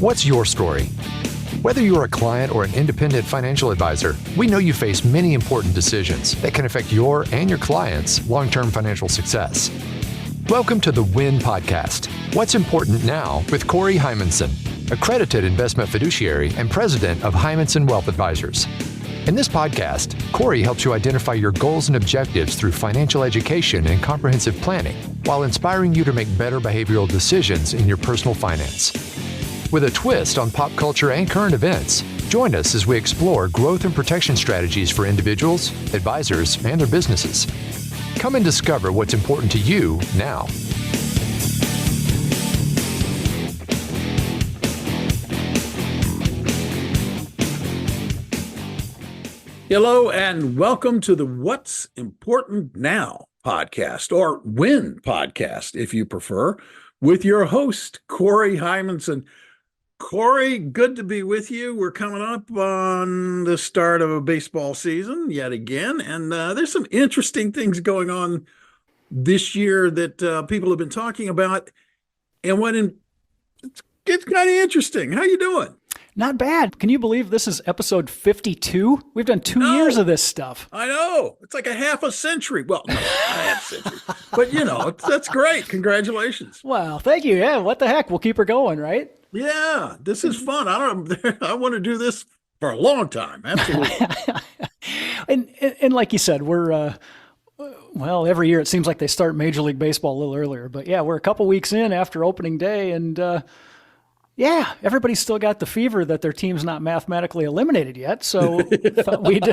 What's your story? Whether you're a client or an independent financial advisor, we know you face many important decisions that can affect your and your clients' long-term financial success. Welcome to the WIN Podcast, What's Important Now with Shohei Heimensen, accredited investment fiduciary and president of Heimensen Wealth Advisors. In this podcast, Shohei helps you identify your goals and objectives through financial education and comprehensive planning, while inspiring you to make better behavioral decisions in your personal finance. With a twist on pop culture and current events, join us as we explore growth and protection strategies for individuals, advisors, and their businesses. Come and discover what's important to you now. Hello and welcome to the What's Important Now podcast, or WIN podcast, if you prefer, with your host, Shohei Heimensen. Shohei, good to be with you. We're coming up on the start of a baseball season yet again, and there's some interesting things going on this year that people have been talking about, and it's kind of interesting. How you doing? Not bad. Can you believe this is episode 52? We've done 2 years of this stuff. I know. It's like a half a century. Well, no, a half century. But, that's great. Congratulations. Well, thank you. Yeah, what the heck? We'll keep her going, right? Yeah, this is fun. I want to do this for a long time. Absolutely. and like you said, we're, every year it seems like they start Major League Baseball a little earlier. But yeah, we're a couple weeks in after opening day, and yeah, everybody's still got the fever that their team's not mathematically eliminated yet. So thought we'd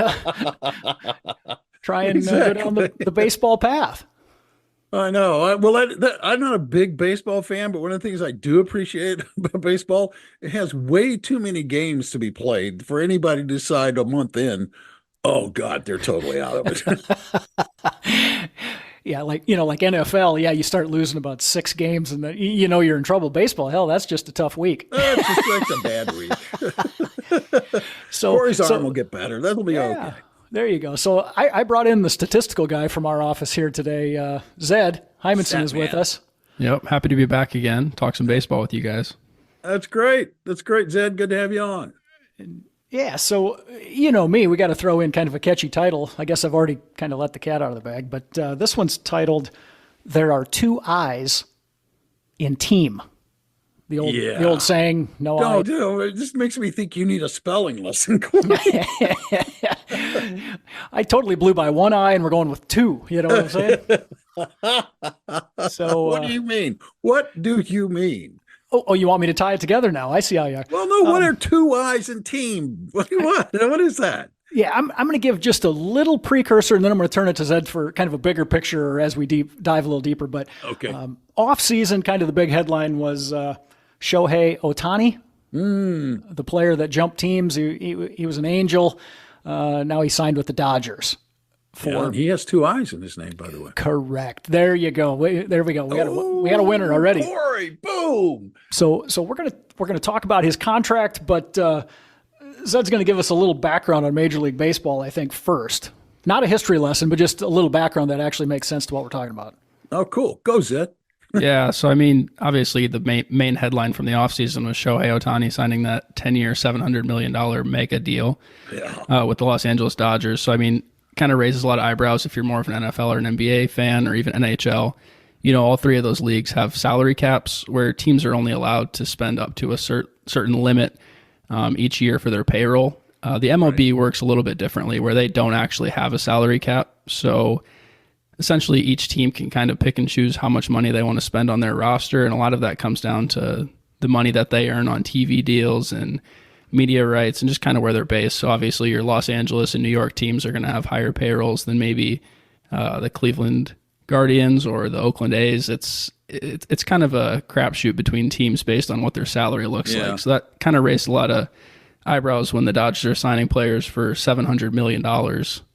try and go down the baseball path. I know. I'm not a big baseball fan, but one of the things I do appreciate about baseball, it has way too many games to be played for anybody to decide a month in, oh God, they're totally out of it. Yeah, like NFL, yeah, you start losing about 6 games and then you're in trouble. Baseball, hell, that's just a tough week. It's just like a bad week. Corey's arm will get better. That'll be okay. There you go. So I brought in the statistical guy from our office here today. Zed Heimensen is with us. Yep, happy to be back again. Talk some baseball with you guys. That's great. Zed. Good to have you on. Yeah, so me, we got to throw in kind of a catchy title. I guess I've already kind of let the cat out of the bag, but this one's titled "There Are Two I's in Team." The old saying, "No I." It just makes me think you need a spelling lesson. I totally blew by one eye, and we're going with 2. You know what I'm saying? So, what do you mean? What do you mean? Oh, you want me to tie it together now? I see how you are. Well, no, what are 2 I's in team? What is that? Yeah, I'm going to give just a little precursor, and then I'm going to turn it to Zed for kind of a bigger picture as we dive a little deeper. But okay. Off-season, kind of the big headline was Shohei Ohtani, the player that jumped teams. He was an Angel. Now he signed with the Dodgers. And he has 2 I's in his name, by the way. Correct. There you go. There we go. We got a winner already. Corey, boom. So we're gonna talk about his contract, but Zed's gonna give us a little background on Major League Baseball, I think, first. Not a history lesson, but just a little background that actually makes sense to what we're talking about. Oh, cool. Go, Zed. Yeah, so obviously the main headline from the offseason was Shohei Ohtani signing that 10-year, $700 million mega deal with the Los Angeles Dodgers. So, kind of raises a lot of eyebrows if you're more of an NFL or an NBA fan or even NHL. All 3 of those leagues have salary caps where teams are only allowed to spend up to a certain limit each year for their payroll. The MLB works a little bit differently where they don't actually have a salary cap. So essentially each team can kind of pick and choose how much money they want to spend on their roster. And a lot of that comes down to the money that they earn on TV deals and media rights and just kind of where they're based. So obviously your Los Angeles and New York teams are going to have higher payrolls than maybe the Cleveland Guardians or the Oakland A's. It's kind of a crapshoot between teams based on what their salary looks like. So that kind of raised a lot of eyebrows when the Dodgers are signing players for $700 million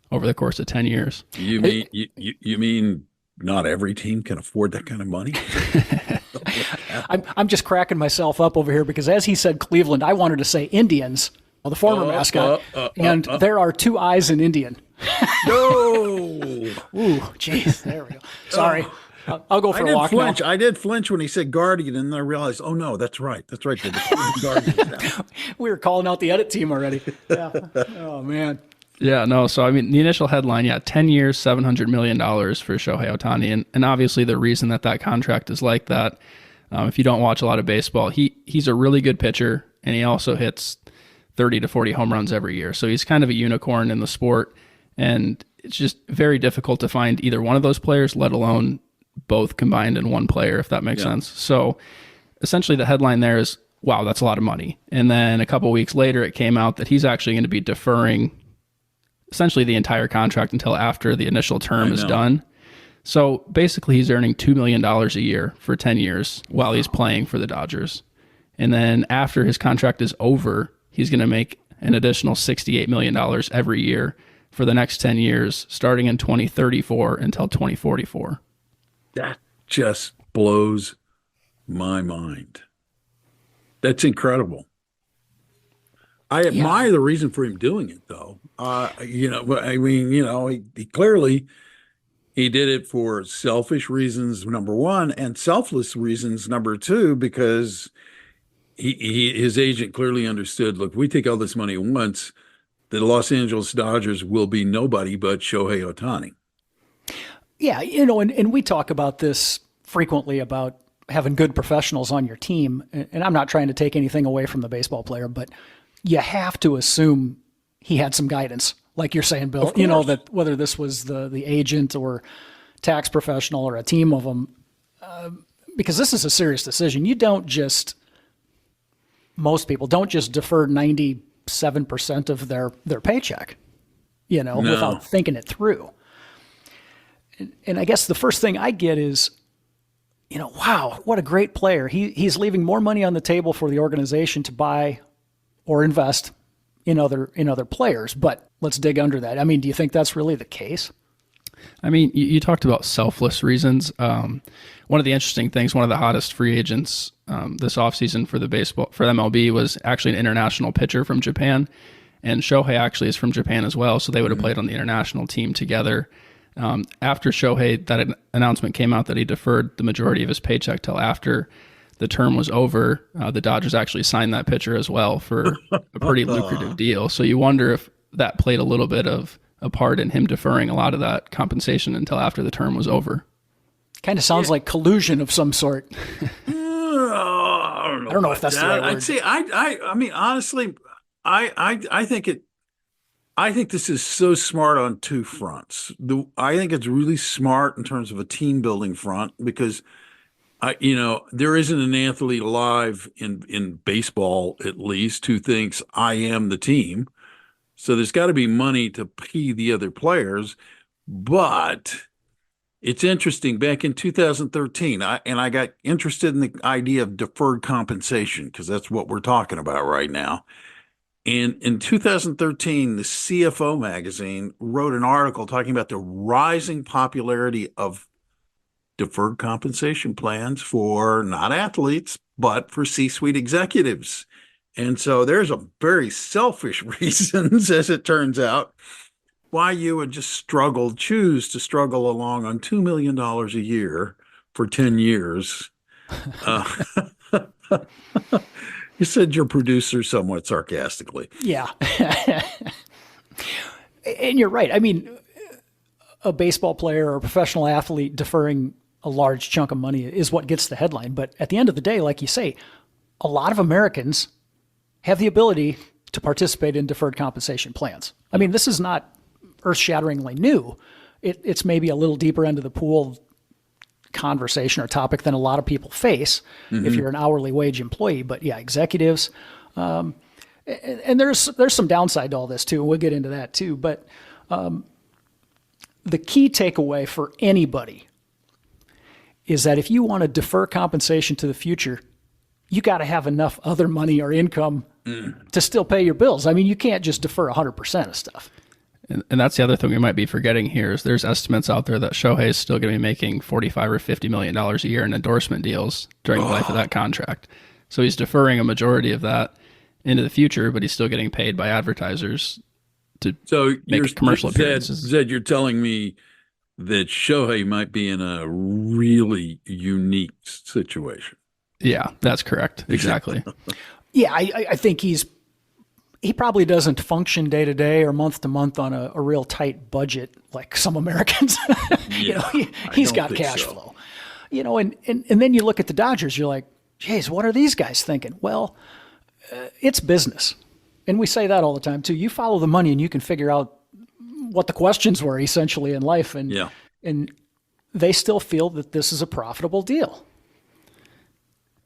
over the course of 10 years. You mean not every team can afford that kind of money? I'm just cracking myself up over here because as he said Cleveland, I wanted to say Indians, the former mascot, and there are 2 I's in Indian. No. Ooh, jeez. There we go. Sorry. I'll go for a walk now. I did flinch when he said Guardian, and then I realized, oh no, that's right. That's right. The Guardians now. We were calling out the edit team already. Yeah. Oh man. Yeah, no. So, I mean, the initial headline, 10 years, $700 million for Shohei Ohtani. And obviously the reason that contract is like that, if you don't watch a lot of baseball, he's a really good pitcher, and he also hits 30 to 40 home runs every year. So he's kind of a unicorn in the sport. And it's just very difficult to find either one of those players, let alone both combined in one player, if that makes sense. So essentially the headline there is, wow, that's a lot of money. And then a couple weeks later, it came out that he's actually going to be deferring essentially the entire contract until after the initial term is done. So basically he's earning $2 million a year for 10 years while he's playing for the Dodgers. And then after his contract is over, he's going to make an additional $68 million every year for the next 10 years, starting in 2034 until 2044. That just blows my mind. That's incredible. I admire the reason for him doing it, though. He clearly he did it for selfish reasons, number one, and selfless reasons, number two, because his agent clearly understood, look, if we take all this money at once, the Los Angeles Dodgers will be nobody but Shohei Ohtani. Yeah, and we talk about this frequently about having good professionals on your team, and I'm not trying to take anything away from the baseball player, but you have to assume he had some guidance, like you're saying, Bill. That whether this was the agent or tax professional or a team of them, because this is a serious decision. Most people don't just defer 97% of their paycheck, without thinking it through. And I guess the first thing I get is, wow, what a great player. He's leaving more money on the table for the organization to buy or invest in other players. But let's dig under that. I mean, do you think that's really the case? I mean, you talked about selfless reasons. One of the interesting things, one of the hottest free agents this offseason for MLB was actually an international pitcher from Japan. And Shohei actually is from Japan as well, so they would have played on the international team together. After Shohei, that announcement came out that he deferred the majority of his paycheck till after the term was over, the Dodgers actually signed that pitcher as well for a pretty lucrative deal. So you wonder if that played a little bit of a part in him deferring a lot of that compensation until after the term was over. Kind of sounds like collusion of some sort. I don't know if that's the right word. I'd say I mean honestly, I think this is so smart on two fronts. I think it's really smart in terms of a team building front because there isn't an athlete alive in baseball, at least, who thinks I am the team. So there's got to be money to pay the other players. But it's interesting. Back in 2013, I got interested in the idea of deferred compensation because that's what we're talking about right now. And in 2013, the CFO magazine wrote an article talking about the rising popularity of deferred compensation plans for not athletes, but for C-suite executives. And so there's a very selfish reasons, as it turns out, why you would just choose to struggle along on $2 million a year for 10 years. You said your producer somewhat sarcastically. Yeah. And you're right. I mean, a baseball player or a professional athlete deferring a large chunk of money is what gets the headline. But at the end of the day, like you say, a lot of Americans have the ability to participate in deferred compensation plans. I mean, this is not earth-shatteringly new. It's maybe a little deeper into the pool conversation or topic than a lot of people face if you're an hourly wage employee. But yeah, executives, and there's some downside to all this too. We'll get into that too. But the key takeaway for anybody is that if you want to defer compensation to the future, you got to have enough other money or income to still pay your bills. I mean, you can't just defer 100% of stuff. And that's the other thing we might be forgetting here is there's estimates out there that Shohei is still going to be making $45 or $50 million a year in endorsement deals during the life of that contract. So he's deferring a majority of that into the future, but he's still getting paid by advertisers to make commercial appearances. Zed, you're telling me that Shohei might be in a really unique situation. Yeah, that's correct. Exactly. Yeah, I think he probably doesn't function day to day or month to month on a real tight budget like some Americans. He's got cash flow. And then you look at the Dodgers, you're like, geez, what are these guys thinking? Well, it's business. And we say that all the time too. You follow the money and you can figure out what the questions were essentially in life. And they still feel that this is a profitable deal.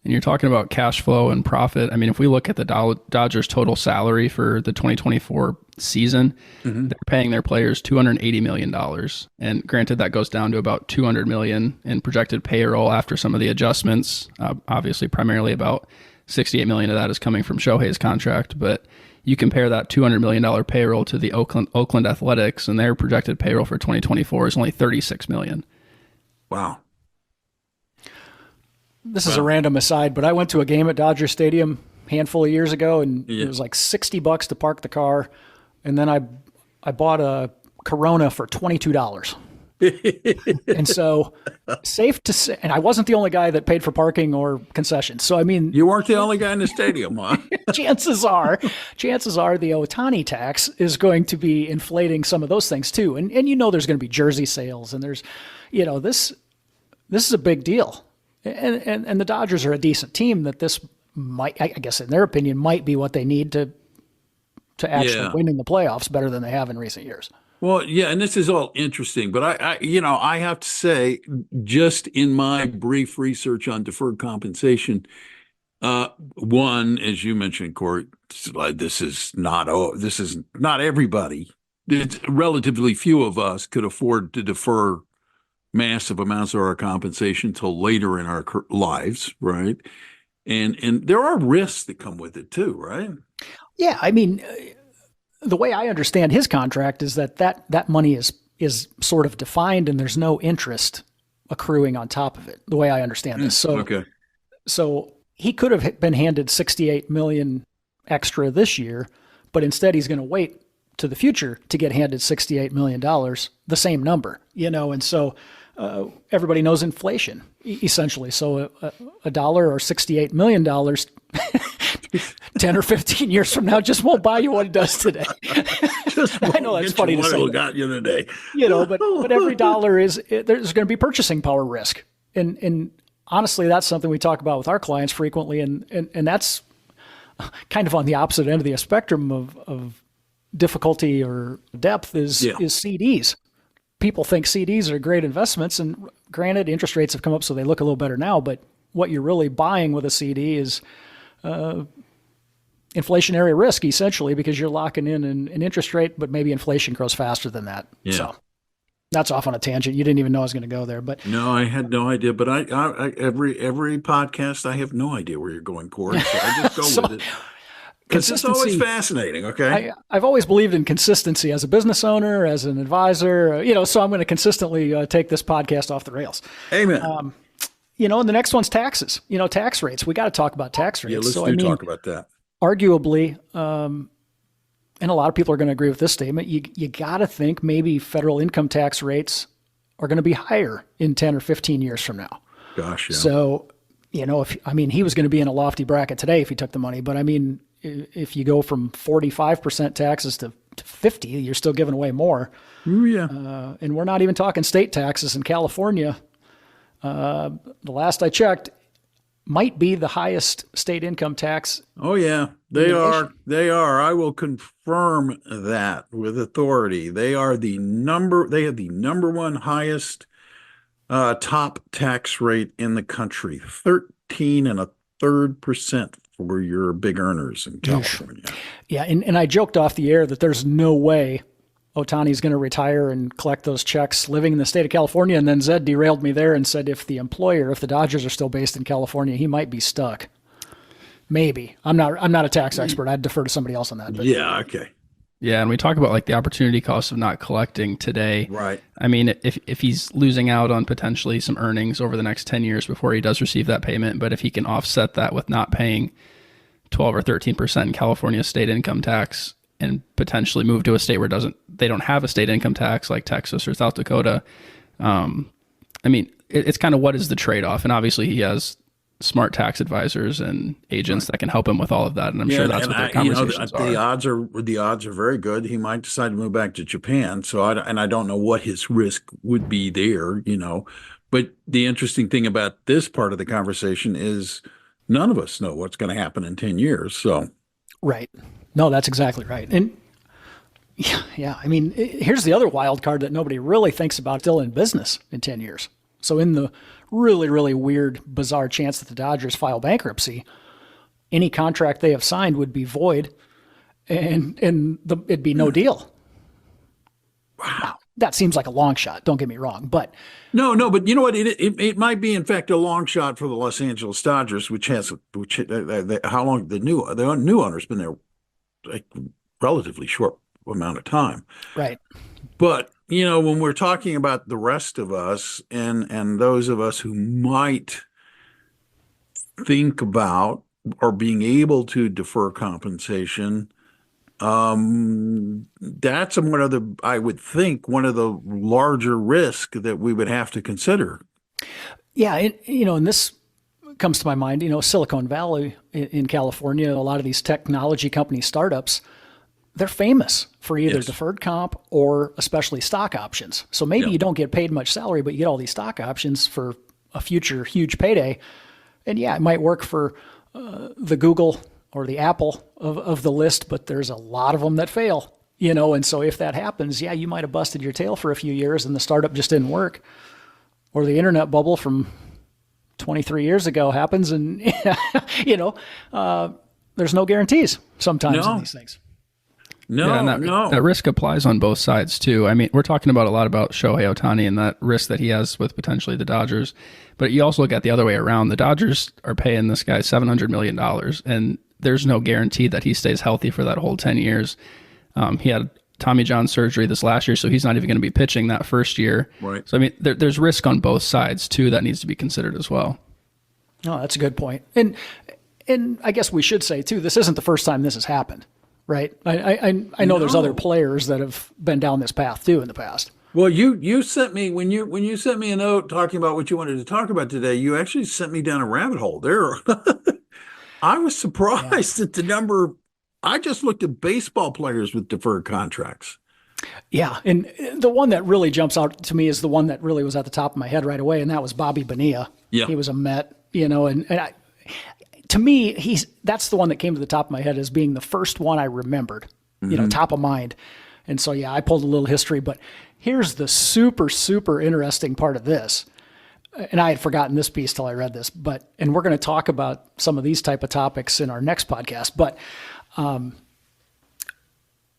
And you're talking about cash flow and profit. I mean, if we look at the Dodgers' total salary for the 2024 season, they're paying their players $280 million. And granted, that goes down to about $200 million in projected payroll after some of the adjustments. Obviously, primarily about $68 million of that is coming from Shohei's contract. But you compare that $200 million payroll to the Oakland Athletics, and their projected payroll for 2024 is only $36 million. Wow. This is a random aside, but I went to a game at Dodger Stadium a handful of years ago, and it was like $60 to park the car, and then I bought a Corona for $22. And so, safe to say, and I wasn't the only guy that paid for parking or concessions. So I mean, you weren't the only guy in the stadium, huh? chances are the Ohtani tax is going to be inflating some of those things too. And there's going to be jersey sales, and there's, this is a big deal. And the Dodgers are a decent team that this might, I guess in their opinion, might be what they need to actually win in the playoffs better than they have in recent years. Well, yeah, and this is all interesting, but I have to say, just in my brief research on deferred compensation, one, as you mentioned, Corey, this is not everybody. It's relatively few of us could afford to defer massive amounts of our compensation till later in our lives, right? And there are risks that come with it too, right? Yeah, I mean, the way I understand his contract is that money is sort of defined, and there's no interest accruing on top of it. The way I understand this, so he could have been handed $68 million extra this year, but instead he's going to wait to the future to get handed $68 million, the same number, and so. Everybody knows inflation, essentially. So a dollar or $68 million 10 or 15 years from now just won't buy you what it does today. I know that's funny to say. Got you today. But every dollar there's going to be purchasing power risk. And honestly, that's something we talk about with our clients frequently. And that's kind of on the opposite end of the spectrum of difficulty or depth is CDs. People think CDs are great investments, and granted, interest rates have come up, so they look a little better now. But what you're really buying with a CD is inflationary risk, essentially, because you're locking in an interest rate, but maybe inflation grows faster than that. Yeah. So that's off on a tangent. You didn't even know I was going to go there, but no, I had no idea. But I every podcast, I have no idea where you're going, Corey. So I just go with it. It's always fascinating, okay? I've always believed in consistency as a business owner, as an advisor, so I'm going to consistently take this podcast off the rails. Amen. And the next one's taxes, tax rates. We got to talk about tax rates. Yeah, let's talk about that. Arguably, and a lot of people are going to agree with this statement, you got to think maybe federal income tax rates are going to be higher in 10 or 15 years from now. Gosh, yeah. So, he was going to be in a lofty bracket today if he took the money, but if you go from 45% taxes to 50, you're still giving away more. Ooh, yeah. And we're not even talking state taxes in California. The last I checked, might be the highest state income tax. Oh yeah, they are. They are. I will confirm that with authority. They are the number. They have the number one highest top tax rate in the country. 13.33% for your big earners in California. Yeah, and I joked off the air that there's no way Ohtani's going to retire and collect those checks living in the state of California. And then Zed derailed me there and said if the Dodgers are still based in California, he might be stuck. Maybe. I'm not a tax expert. I'd defer to somebody else on that. But. Yeah, okay. Yeah, and we talk about like the opportunity cost of not collecting today. Right. I mean, if he's losing out on potentially some earnings over the next 10 years before he does receive that payment, but if he can offset that with not paying 12 or 13% in California state income tax and potentially move to a state where they don't have a state income tax like Texas or South Dakota, I mean, it's kind of what is the trade-off? And obviously he has smart tax advisors and agents that can help him with all of that. And I'm sure that's what their conversations are. The odds are very good. He might decide to move back to Japan. So I don't know what his risk would be there, But the interesting thing about this part of the conversation is none of us know what's going to happen in 10 years. So, right. No, that's exactly right. And yeah, I mean, here's the other wild card that nobody really thinks about, still in business in 10 years. So in the really, really weird, bizarre chance that the Dodgers file bankruptcy, any contract they have signed would be void and it'd be no deal. Wow. Now, that seems like a long shot. Don't get me wrong, but but you know what? It might be in fact a long shot for the Los Angeles Dodgers, how long the new owner's been there, like relatively short amount of time, right? But when we're talking about the rest of us and those of us who might think about or being able to defer compensation, that's I would think one of the larger risks that we would have to consider. Yeah, and this comes to my mind. Silicon Valley in California, a lot of these technology company startups, they're famous for either deferred comp or especially stock options. So maybe you don't get paid much salary, but you get all these stock options for a future huge payday. And yeah, it might work for the Google or the Apple of the list, but there's a lot of them that fail, And so if that happens, you might have busted your tail for a few years and the startup just didn't work. Or the internet bubble from 23 years ago happens and, there's no guarantees sometimes in these things. That risk applies on both sides too. I mean, we're talking about a lot about Shohei Ohtani and that risk that he has with potentially the Dodgers, but you also look at the other way around. The Dodgers are paying this guy $700 million, and there's no guarantee that he stays healthy for that whole 10 years. He had Tommy John surgery this last year, so he's not even going to be pitching that first year. Right. So I mean, there's risk on both sides too that needs to be considered as well. No, that's a good point. And I guess we should say too, this isn't the first time this has happened. Right. I know there's other players that have been down this path too in the past. Well, you sent me when you sent me a note talking about what you wanted to talk about today, you actually sent me down a rabbit hole there. I was surprised at the number. I just looked at baseball players with deferred contracts. Yeah. And the one that really jumps out to me is the one that really was at the top of my head right away. And that was Bobby Bonilla. Yeah. He was a Met, to me, that's the one that came to the top of my head as being the first one I remembered, top of mind. And so, I pulled a little history, but here's the super, super interesting part of this. And I had forgotten this piece till I read this, and we're going to talk about some of these type of topics in our next podcast, but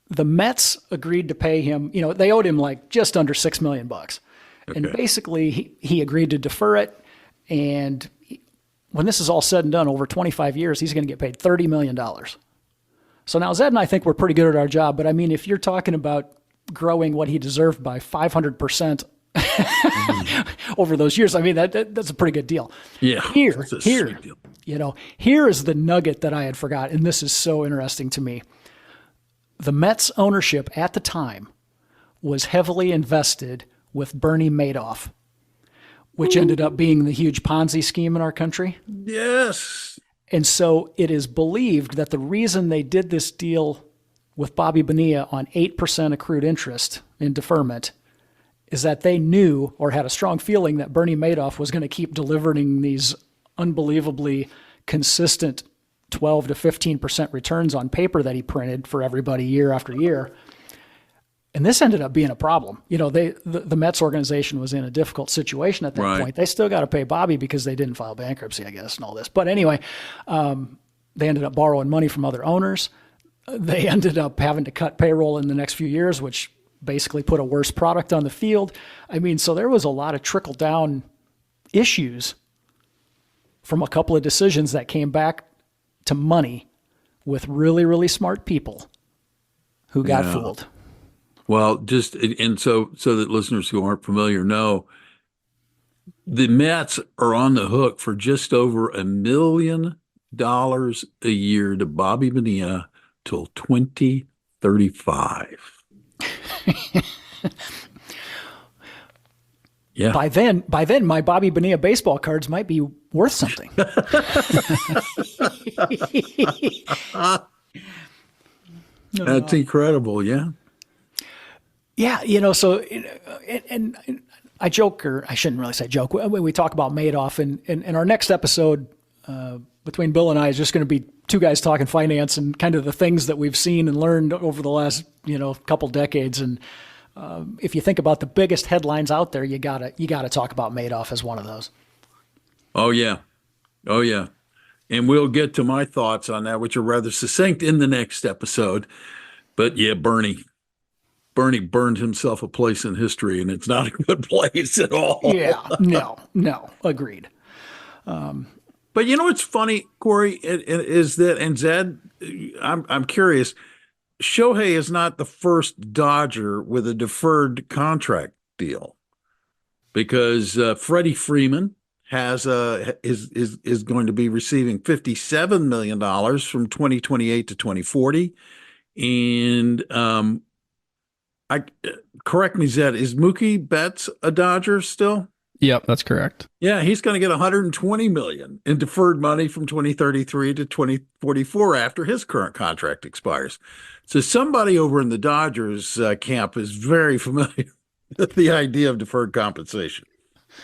the Mets agreed to pay him, they owed him like just under $6 million. Okay. And basically he agreed to defer it. And when this is all said and done, over 25 years, he's going to get paid $30 million. So now Zed and I think we're pretty good at our job, but I mean, if you're talking about growing what he deserved by 500% over those years, I mean, that's a pretty good deal. Yeah. Here is the nugget that I had forgot, and this is so interesting to me. The Mets ownership at the time was heavily invested with Bernie Madoff, which ended up being the huge Ponzi scheme in our country. Yes. And so it is believed that the reason they did this deal with Bobby Bonilla on 8% accrued interest in deferment is that they knew or had a strong feeling that Bernie Madoff was going to keep delivering these unbelievably consistent 12 to 15% returns on paper that he printed for everybody year after year. And this ended up being a problem. The Mets organization was in a difficult situation at that point. They still got to pay Bobby because they didn't file bankruptcy, I guess, and all this. But anyway, they ended up borrowing money from other owners. They ended up having to cut payroll in the next few years, which basically put a worse product on the field. I mean, so there was a lot of trickle-down issues from a couple of decisions that came back to money with really, really smart people who got fooled. Well, so that listeners who aren't familiar know, the Mets are on the hook for just over $1 million a year to Bobby Bonilla till 2035. Yeah. By then, my Bobby Bonilla baseball cards might be worth something. That's incredible. Yeah. Yeah. So, and I joke, or I shouldn't really say joke, when we talk about Madoff, and our next episode between Bill and I is just going to be two guys talking finance and kind of the things that we've seen and learned over the last, couple decades. And if you think about the biggest headlines out there, you gotta talk about Madoff as one of those. Oh yeah. And we'll get to my thoughts on that, which are rather succinct, in the next episode. But yeah, Bernie burned himself a place in history, and it's not a good place at all. Yeah, no, agreed. But you know what's funny, Corey, is that, and Zed, I'm curious, Shohei is not the first Dodger with a deferred contract deal, because Freddie Freeman is going to be receiving $57 million from 2028 to 2040, and correct me, Zed, is Mookie Betts a Dodger still? Yep, that's correct. Yeah, he's going to get $120 million in deferred money from 2033 to 2044 after his current contract expires. So somebody over in the Dodgers camp is very familiar with the idea of deferred compensation.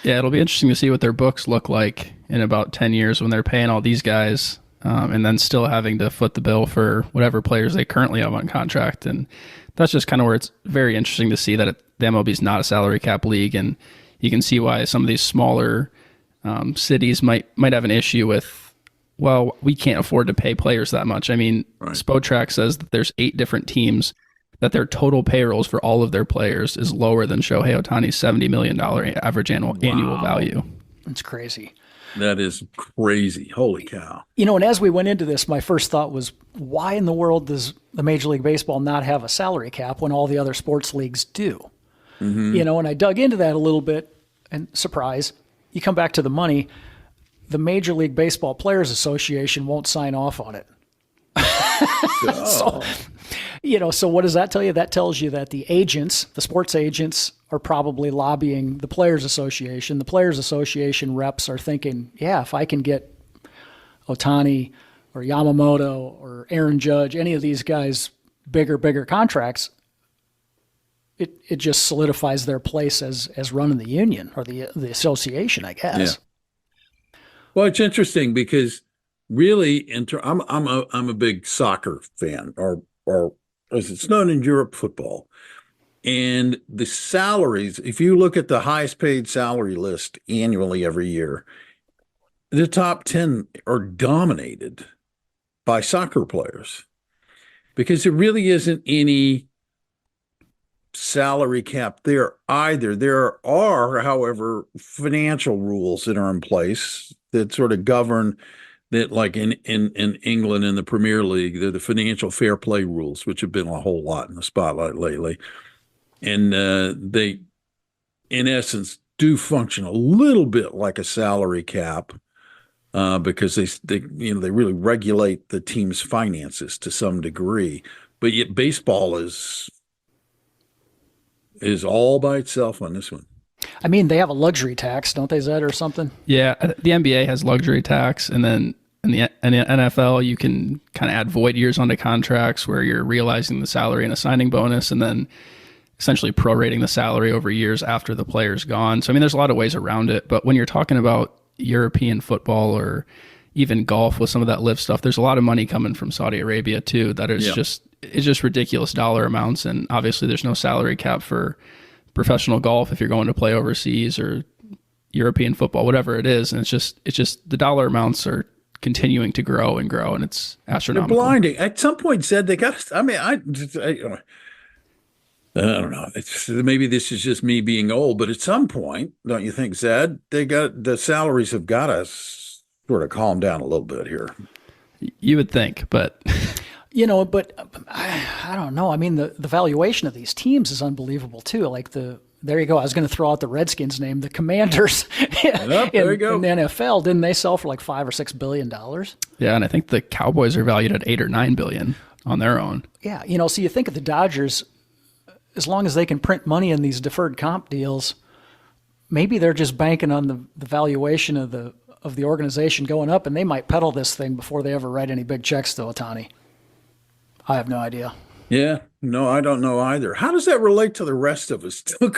Yeah, it'll be interesting to see what their books look like in about 10 years when they're paying all these guys and then still having to foot the bill for whatever players they currently have on contract. And that's just kind of where it's very interesting to see that the MLB is not a salary cap league, and you can see why some of these smaller cities might have an issue with, well, we can't afford to pay players that much. I mean, right. Spotrac says that there's 8 different teams that their total payrolls for all of their players is lower than Shohei Ohtani's $70 million average annual value. That's crazy. That is crazy. Holy cow. And as we went into this, my first thought was, why in the world does the Major League Baseball not have a salary cap when all the other sports leagues do? Mm-hmm. And I dug into that a little bit, and surprise, you come back to the money, the Major League Baseball Players Association won't sign off on it. So what does that tell you? That tells you that the sports agents are probably lobbying the Players Association. The Players Association reps are thinking, yeah, if I can get Ohtani or Yamamoto or Aaron Judge, any of these guys, bigger contracts, it just solidifies their place as running the union or the association, I guess. Yeah. Well, it's interesting because really, I'm a big soccer fan, or as it's known in Europe, football. And the salaries, if you look at the highest paid salary list annually every year, the top 10 are dominated by soccer players, because there really isn't any salary cap there either. There are, however, financial rules that are in place that sort of govern that, like in England in the Premier League, they're the financial fair play rules, which have been a whole lot in the spotlight lately. And they, in essence, do function a little bit like a salary cap because they really regulate the team's finances to some degree. But yet baseball is all by itself on this one. I mean, they have a luxury tax, don't they, Zed, or something? Yeah, the NBA has luxury tax, and then in the NFL, you can kind of add void years onto contracts where you're realizing the salary and a signing bonus, and then essentially prorating the salary over years after the player's gone. So, I mean, there's a lot of ways around it, but when you're talking about European football or even golf with some of that live stuff, there's a lot of money coming from Saudi Arabia too that is just ridiculous dollar amounts, and obviously there's no salary cap for professional golf if you're going to play overseas, or European football, whatever it is. And it's just the dollar amounts are continuing to grow and grow, and it's astronomical. They're blinding. At some point, Zed, they got to, I don't know. Maybe this is just me being old, but at some point, don't you think, Zed, the salaries have got to sort of calm down a little bit here. You would think, but but I don't know. I mean, the valuation of these teams is unbelievable too. Like there you go. I was going to throw out the Redskins name. The Commanders there you go. In the NFL, didn't they sell for like $5 or $6 billion? Yeah, and I think the Cowboys are valued at $8 or $9 billion on their own. Yeah, so you think of the Dodgers, as long as they can print money in these deferred comp deals, maybe they're just banking on the valuation of the organization going up, and they might peddle this thing before they ever write any big checks to Ohtani. I have no idea. Yeah, no, I don't know either. How does that relate to the rest of us? I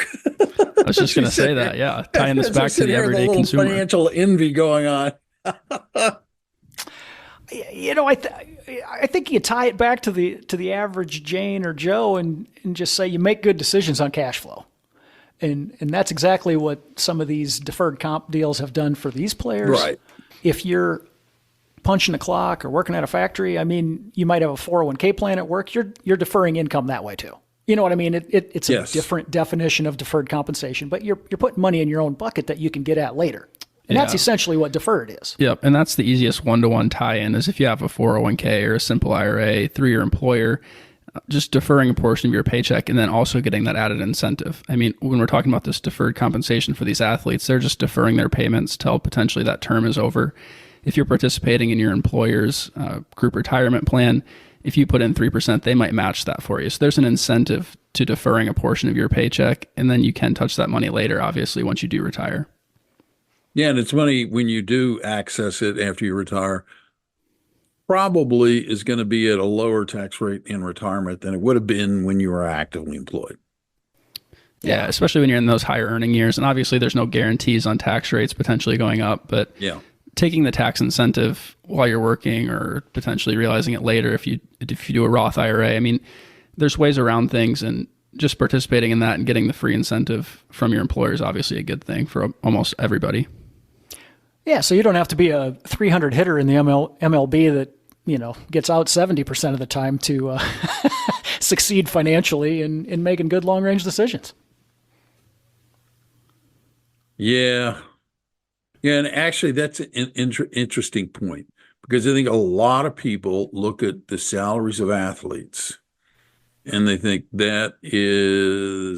was just going to say that. Yeah, tying this back to the everyday consumer. Financial envy going on. I think you tie it back to the average Jane or Joe and just say you make good decisions on cash flow. And that's exactly what some of these deferred comp deals have done for these players. Right. If you're punching a clock or working at a factory, I mean, you might have a 401k plan at work. You're deferring income that way too. You know what I mean? It's a different definition of deferred compensation, but you're putting money in your own bucket that you can get at later. And that's essentially what deferred is. Yep. And that's the easiest one-to-one tie-in is if you have a 401k or a simple IRA through your employer, just deferring a portion of your paycheck and then also getting that added incentive. I mean, when we're talking about this deferred compensation for these athletes, they're just deferring their payments till potentially that term is over. If you're participating in your employer's group retirement plan, if you put in 3%, they might match that for you. So there's an incentive to deferring a portion of your paycheck, and then you can touch that money later, obviously, once you do retire. Yeah, and it's money when you do access it after you retire, probably is going to be at a lower tax rate in retirement than it would have been when you were actively employed. Yeah, especially when you're in those higher earning years. And obviously there's no guarantees on tax rates potentially going up, but taking the tax incentive while you're working or potentially realizing it later if you do a Roth IRA, I mean, there's ways around things, and just participating in that and getting the free incentive from your employer is obviously a good thing for almost everybody. Yeah, so you don't have to be a 300 hitter in the MLB that, gets out 70% of the time to succeed financially in making good long-range decisions. Yeah. Yeah, and actually that's an interesting point, because I think a lot of people look at the salaries of athletes and they think that's a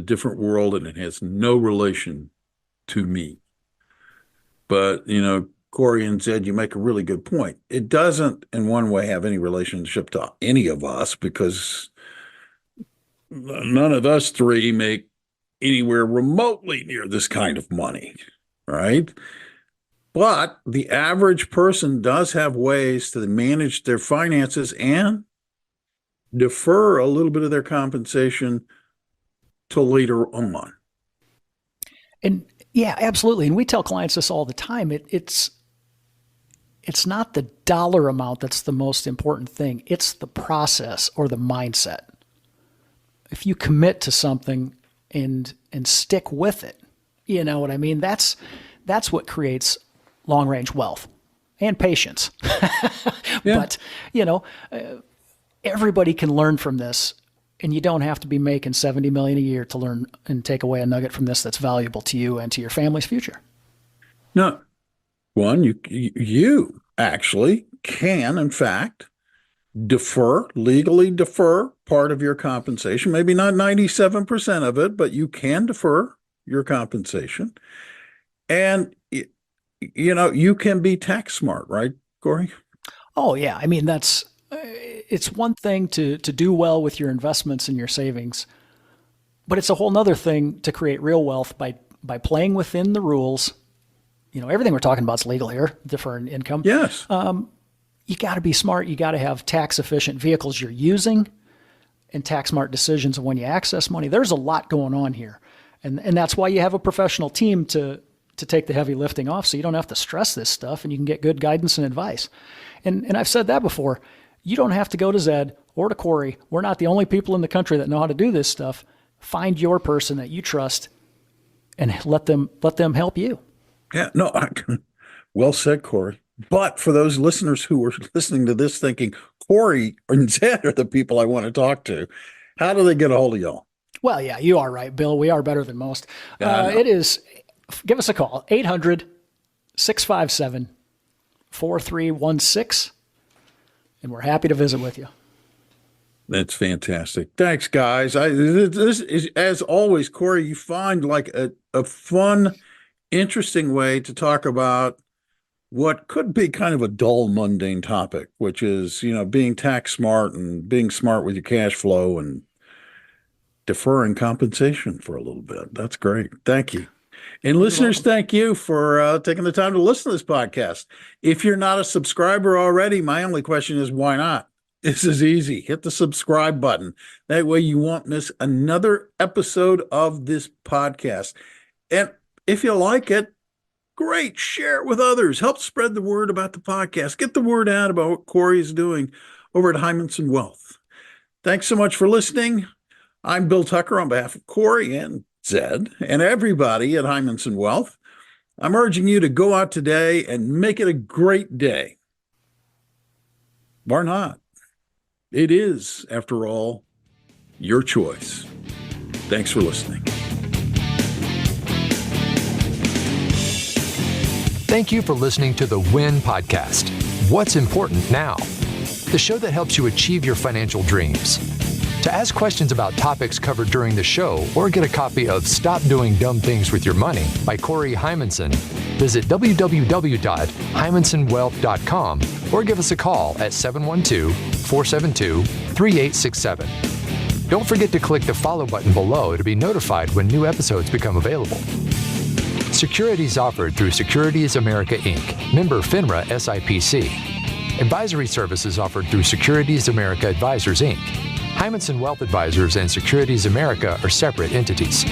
different world and it has no relation to me. But, Corey and Zed, you make a really good point. It doesn't in one way have any relationship to any of us, because none of us three make anywhere remotely near this kind of money, right? But the average person does have ways to manage their finances and defer a little bit of their compensation to later on. And yeah, absolutely. And we tell clients this all the time. It's not the dollar amount that's the most important thing. It's the process or the mindset. If you commit to something and stick with it, you know what I mean? That's what creates long-range wealth and patience. But, everybody can learn from this, and you don't have to be making $70 million a year to learn and take away a nugget from this that's valuable to you and to your family's future. No. One, you actually can, in fact, legally defer part of your compensation, maybe not 97% of it, but you can defer your compensation. And, you can be tax smart, right, Corey? Oh, yeah. I mean, it's one thing to do well with your investments and your savings, but it's a whole nother thing to create real wealth by playing within the rules. Everything we're talking about is legal here, deferring income. Yes. You got to be smart. You got to have tax efficient vehicles you're using and tax smart decisions of when you access money. There's a lot going on here. And that's why you have a professional team to take the heavy lifting off, so you don't have to stress this stuff and you can get good guidance and advice. And I've said that before. You don't have to go to Zed or to Corey. We're not the only people in the country that know how to do this stuff. Find your person that you trust and let them help you. Yeah, no, well said, Corey. But for those listeners who are listening to this thinking, Corey and Zed are the people I want to talk to, how do they get a hold of y'all? Well, yeah, you are right, Bill. We are better than most. It is, give us a call, 800-657-4316, and we're happy to visit with you. That's fantastic. Thanks, guys. This is, as always, Corey, you find like a fun, interesting way to talk about what could be kind of a dull, mundane topic, which is, being tax smart and being smart with your cash flow and deferring compensation for a little bit. That's great. Thank you. And listeners, thank you for taking the time to listen to this podcast. If you're not a subscriber already, my only question is why not? This is easy. Hit the subscribe button. That way you won't miss another episode of this podcast. And if you like it, great. Share it with others. Help spread the word about the podcast. Get the word out about what Corey is doing over at Heimensen Wealth. Thanks so much for listening. I'm Bill Tucker on behalf of Corey and Zed and everybody at Heimensen Wealth. I'm urging you to go out today and make it a great day. Or not. It is, after all, your choice. Thanks for listening. Thank you for listening to the WIN Podcast. What's important now? The show that helps you achieve your financial dreams. To ask questions about topics covered during the show or get a copy of Stop Doing Dumb Things with Your Money by Corey Heimensen, visit www.heimensenwealth.com or give us a call at 712-472-3867. Don't forget to click the follow button below to be notified when new episodes become available. Securities offered through Securities America Inc., member FINRA SIPC. Advisory services offered through Securities America Advisors Inc. Heimensen Wealth Advisors and Securities America are separate entities.